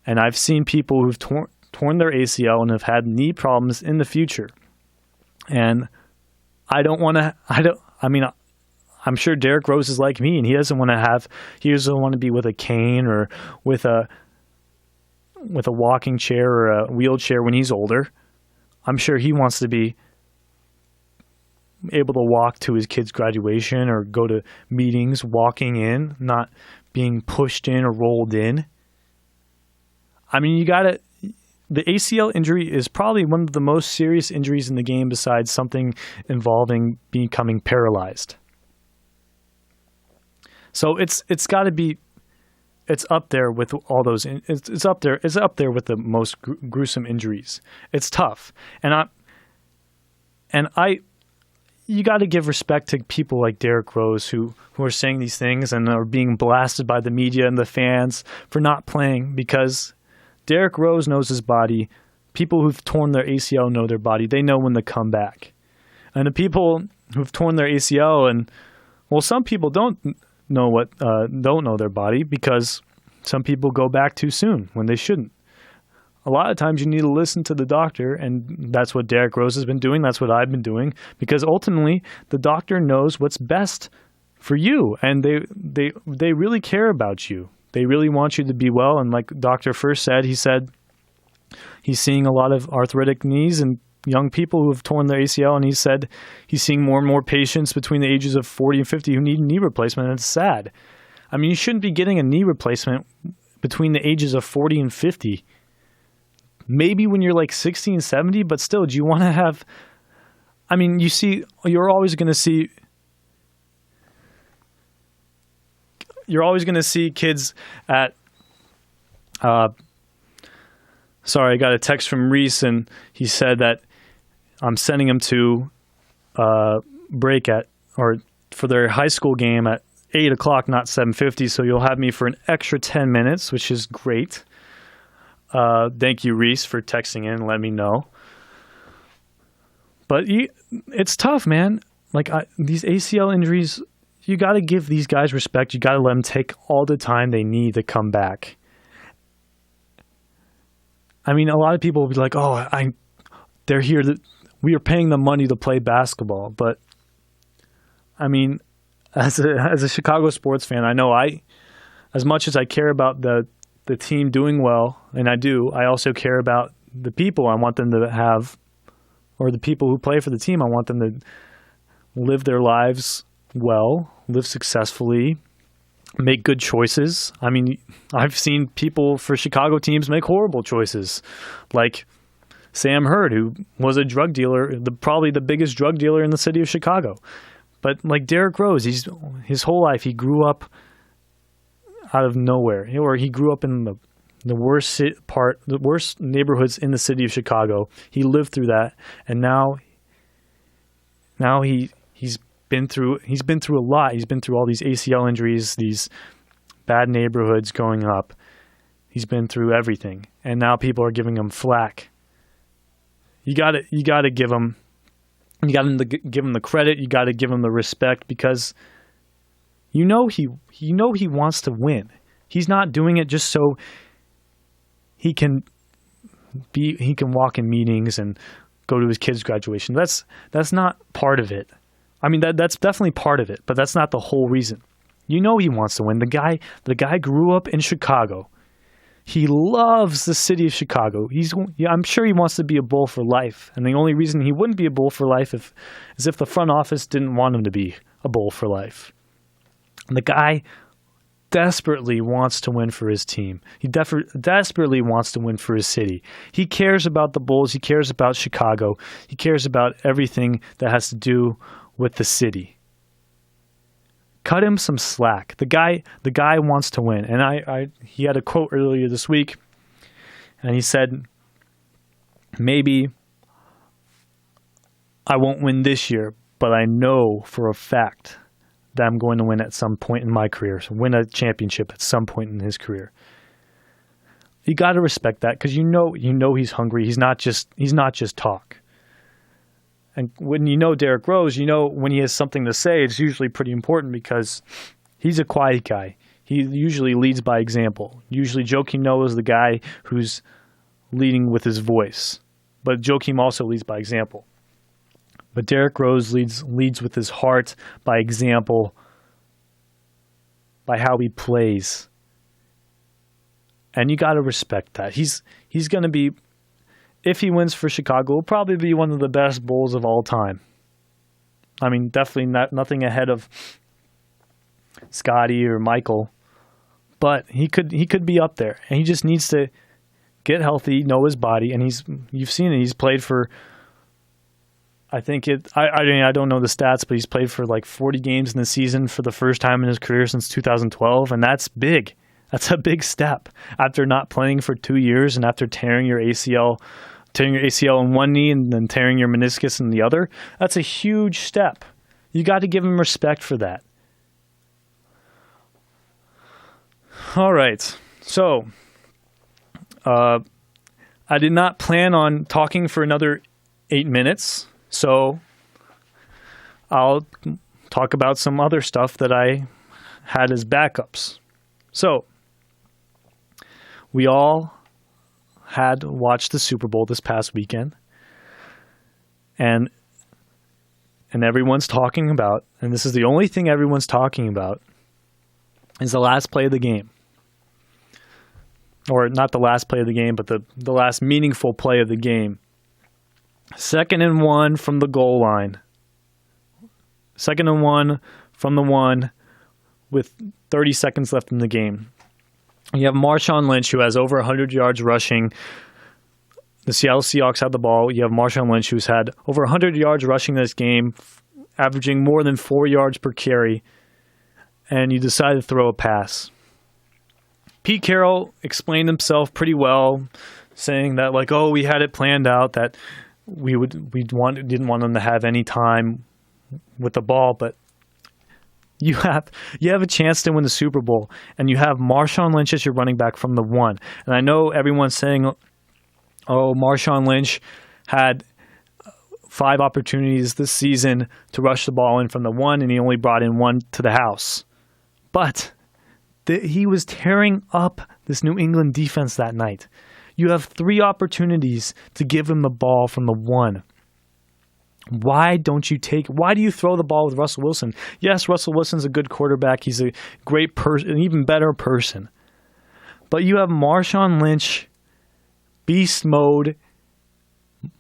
and I've seen people who've torn their ACL and have had knee problems in the future. And I'm sure Derrick Rose is like me, and he doesn't want to be with a cane or with a walking chair or a wheelchair when he's older. I'm sure he wants to be able to walk to his kid's graduation or go to meetings walking in, not being pushed in or rolled in. I mean, the ACL injury is probably one of the most serious injuries in the game besides something involving becoming paralyzed. So it's got to be, it's up there with all those. It's up there with the most gruesome injuries. It's tough, you got to give respect to people like Derrick Rose who are saying these things and are being blasted by the media and the fans for not playing, because Derrick Rose knows his body. People who've torn their ACL know their body. They know when to come back. And the people who've torn their ACL some people don't know their body because some people go back too soon when they shouldn't. A lot of times you need to listen to the doctor, and that's what Derrick Rose has been doing. That's what I've been doing, because ultimately the doctor knows what's best for you, and they really care about you. They really want you to be well. And like Dr. First said, he said he's seeing a lot of arthritic knees and young people who have torn their ACL, and he said he's seeing more and more patients between the ages of 40 and 50 who need knee replacement, and it's sad. I mean, you shouldn't be getting a knee replacement between the ages of 40 and 50. Maybe when you're like 60 and 70, but still, do you want to have, I mean, you're always going to see kids at, sorry, I got a text from Reese, and he said that I'm sending him to break for their high school game at 8 o'clock, not 7:50, so you'll have me for an extra 10 minutes, which is great. Thank you, Reese, for texting in and letting me know. But it's tough, man. Like these ACL injuries, you got to give these guys respect. You got to let them take all the time they need to come back. I mean, a lot of people will be like, "Oh, they're here. We are paying them money to play basketball." But I mean, as a Chicago sports fan, I know as much as I care about the team doing well, and I also care about the people. I want them to have, or the people who play for the team, I want them to live their lives well, live successfully, make good choices. I mean, I've seen people for Chicago teams make horrible choices, like Sam Hurd, who was a drug dealer, probably the biggest drug dealer in the city of Chicago. But like Derrick Rose, his whole life he grew up out of nowhere, or he grew up in the worst neighborhoods in the city of Chicago. He lived through that, and now he's been through a lot. He's been through all these ACL injuries, these bad neighborhoods growing up. He's been through everything, and now people are giving him flack. You got to give him the credit. You got to give him the respect, because he wants to win. He's not doing it just so he can walk in meetings and go to his kid's graduation. That's not part of it. I mean, that's definitely part of it, but that's not the whole reason. He wants to win. The guy grew up in Chicago. He loves the city of Chicago. I'm sure he wants to be a Bull for life. And the only reason he wouldn't be a Bull for life is if the front office didn't want him to be a Bull for life. And the guy desperately wants to win for his team. He desperately wants to win for his city. He cares about the Bulls. He cares about Chicago. He cares about everything that has to do with the city. Cut him some slack. The guy wants to win. And he had a quote earlier this week, and he said, maybe I won't win this year, but I know for a fact that I'm going to win at some point in my career. So win a championship at some point in his career. You got to respect that, because you know he's hungry. He's not just talk. And when Derrick Rose, when he has something to say, it's usually pretty important, because he's a quiet guy. He usually leads by example. Usually Joakim Noah is the guy who's leading with his voice. But Joakim also leads by example. But Derrick Rose leads with his heart, by example, by how he plays. And you got to respect that. He's going to be, if he wins for Chicago, will probably be one of the best Bulls of all time. I mean, definitely nothing ahead of Scottie or Michael, but he could be up there. And he just needs to get healthy, know his body, and you've seen it. He's played for, I don't know the stats, but he's played for like 40 games in the season for the first time in his career since 2012, and that's big. That's a big step after not playing for 2 years and after tearing your ACL in one knee and then tearing your meniscus in the other. That's a huge step. You got to give him respect for that. All right. So, I did not plan on talking for another 8 minutes, so I'll talk about some other stuff that I had as backups. So, we all had watched the Super Bowl this past weekend, and everyone's talking about, and this is the only thing everyone's talking about, is the last play of the game. Or not the last play of the game, but the last meaningful play of the game. 2nd and 1 from the goal line. 2nd and 1 from the 1 with 30 seconds left in the game. You have Marshawn Lynch, who has over 100 yards rushing. The Seattle Seahawks have the ball. You have Marshawn Lynch, who's had over 100 yards rushing this game, averaging more than 4 yards per carry, and you decide to throw a pass. Pete Carroll explained himself pretty well, saying that, we had it planned out, that we didn't want them to have any time with the ball, but you have a chance to win the Super Bowl, and you have Marshawn Lynch as your running back from the 1. And I know everyone's saying, Marshawn Lynch had 5 opportunities this season to rush the ball in from the 1, and he only brought in 1 to the house. But he was tearing up this New England defense that night. You have 3 opportunities to give him the ball from the 1. Why do you throw the ball with Russell Wilson? Yes, Russell Wilson's a good quarterback. He's a great person, an even better person. But you have Marshawn Lynch, beast mode,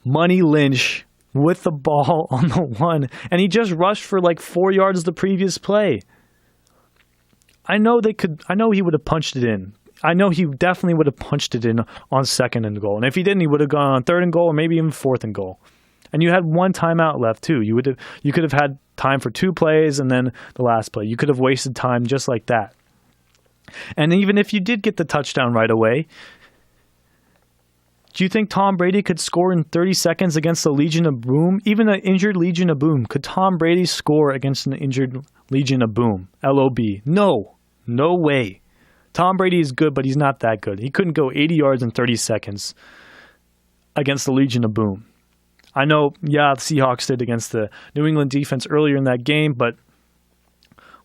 Money Lynch, with the ball on the 1. And he just rushed for 4 yards the previous play. I know he would have punched it in. I know he definitely would have punched it in on 2nd and goal. And if he didn't, he would have gone on 3rd and goal or maybe even 4th and goal. And you had 1 timeout left too. You could have had time for 2 plays and then the last play. You could have wasted time just like that. And even if you did get the touchdown right away, do you think Tom Brady could score in 30 seconds against the Legion of Boom? Even an injured Legion of Boom. Could Tom Brady score against an injured Legion of Boom? LOB. No way. Tom Brady is good, but he's not that good. He couldn't go 80 yards in 30 seconds against the Legion of Boom. I know, the Seahawks did against the New England defense earlier in that game, but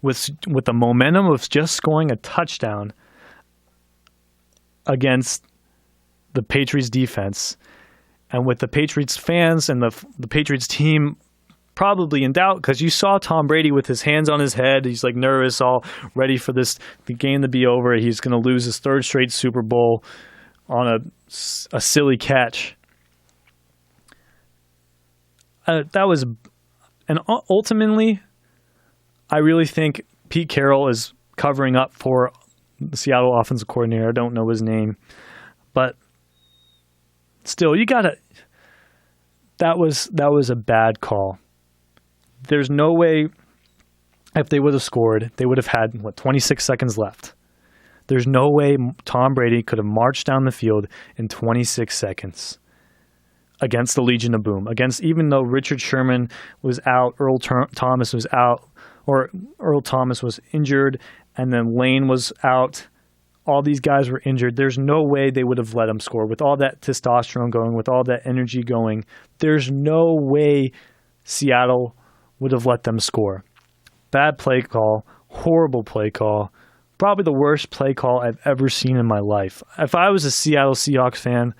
with the momentum of just scoring a touchdown against the Patriots defense, and with the Patriots fans and the Patriots team probably in doubt, because you saw Tom Brady with his hands on his head. He's like nervous, all ready for the game to be over. He's going to lose his third straight Super Bowl on a silly catch. And ultimately, I really think Pete Carroll is covering up for the Seattle offensive coordinator. I don't know his name, but still, that was a bad call. There's no way, if they would have scored, they would have had 26 seconds left. There's no way Tom Brady could have marched down the field in 26 seconds against the Legion of Boom. Even though Richard Sherman was out, Earl Thomas was out, or Earl Thomas was injured, and then Lane was out. All these guys were injured. There's no way they would have let him score. With all that testosterone going, with all that energy going, there's no way Seattle would have let them score. Bad play call, horrible play call, probably the worst play call I've ever seen in my life. If I was a Seattle Seahawks fan,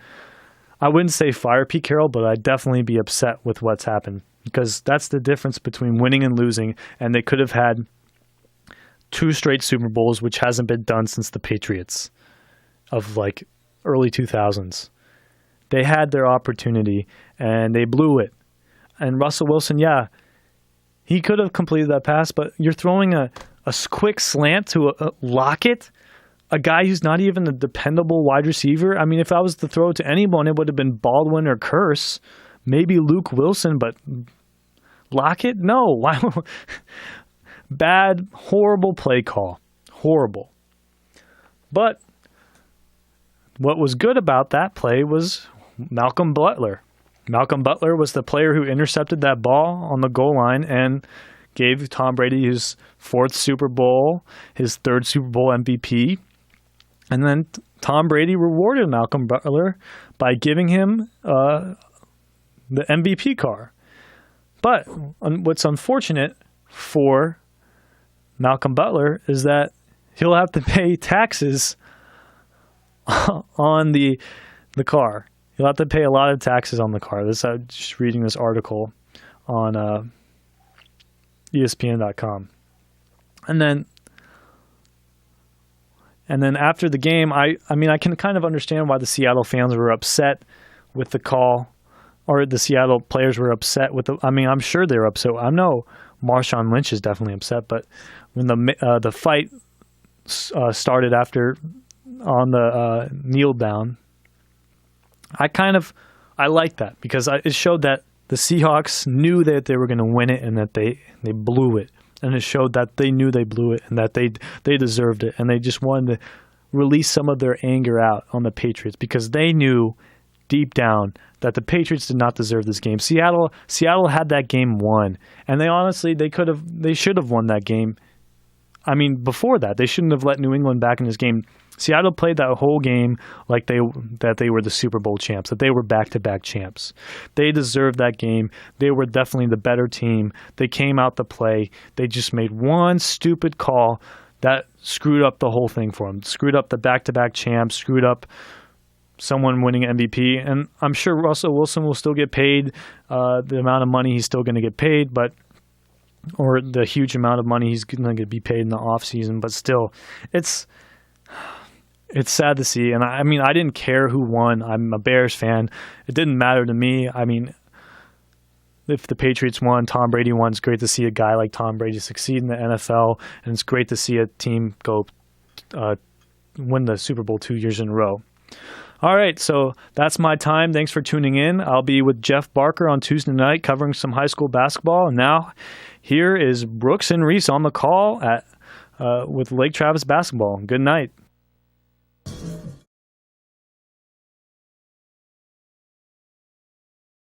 I wouldn't say fire Pete Carroll, but I'd definitely be upset with what's happened, because that's the difference between winning and losing, and they could have had 2 straight Super Bowls, which hasn't been done since the Patriots of early 2000s. They had their opportunity, and they blew it. And Russell Wilson, he could have completed that pass, but you're throwing a quick slant to a Lockett, a guy who's not even a dependable wide receiver. I mean, if I was to throw it to anyone, it would have been Baldwin or Curse, maybe Luke Wilson, but Lockett? No. Why? Bad, horrible play call. Horrible. But what was good about that play was Malcolm Butler. Malcolm Butler was the player who intercepted that ball on the goal line and gave Tom Brady his 4th Super Bowl, his 3rd Super Bowl MVP. And then Tom Brady rewarded Malcolm Butler by giving him the MVP car. But what's unfortunate for Malcolm Butler is that he'll have to pay taxes on the car. He'll have to pay a lot of taxes on the car. I'm just reading this article on ESPN.com. And then after the game, I can kind of understand why the Seattle fans were upset with the call, or the Seattle players were upset with I'm sure they were upset. I know Marshawn Lynch is definitely upset, but when the fight started after on the kneel down, I like that, because it showed that the Seahawks knew that they were going to win it and that they blew it. And it showed that they knew they blew it and that they deserved it. And they just wanted to release some of their anger out on the Patriots, because they knew deep down that the Patriots did not deserve this game. Seattle had that game won. And they should have won that game. I mean, before that, they shouldn't have let New England back in this game. Seattle played that whole game like they were the Super Bowl champs, that they were back-to-back champs. They deserved that game. They were definitely the better team. They came out to play. They just made one stupid call that screwed up the whole thing for them. Screwed up the back-to-back champs, screwed up someone winning MVP. And I'm sure Russell Wilson will still get paid the amount of money he's still going to get paid, or the huge amount of money he's going to be paid in the offseason. But still, it's sad to see. And I didn't care who won. I'm a Bears fan. It didn't matter to me. I mean, if the Patriots won, Tom Brady won, it's great to see a guy like Tom Brady succeed in the NFL. And it's great to see a team go win the Super Bowl 2 years in a row. All right, so that's my time. Thanks for tuning in. I'll be with Jeff Barker on Tuesday night covering some high school basketball. And now here is Brooks and Reese on the call with Lake Travis basketball. Good night.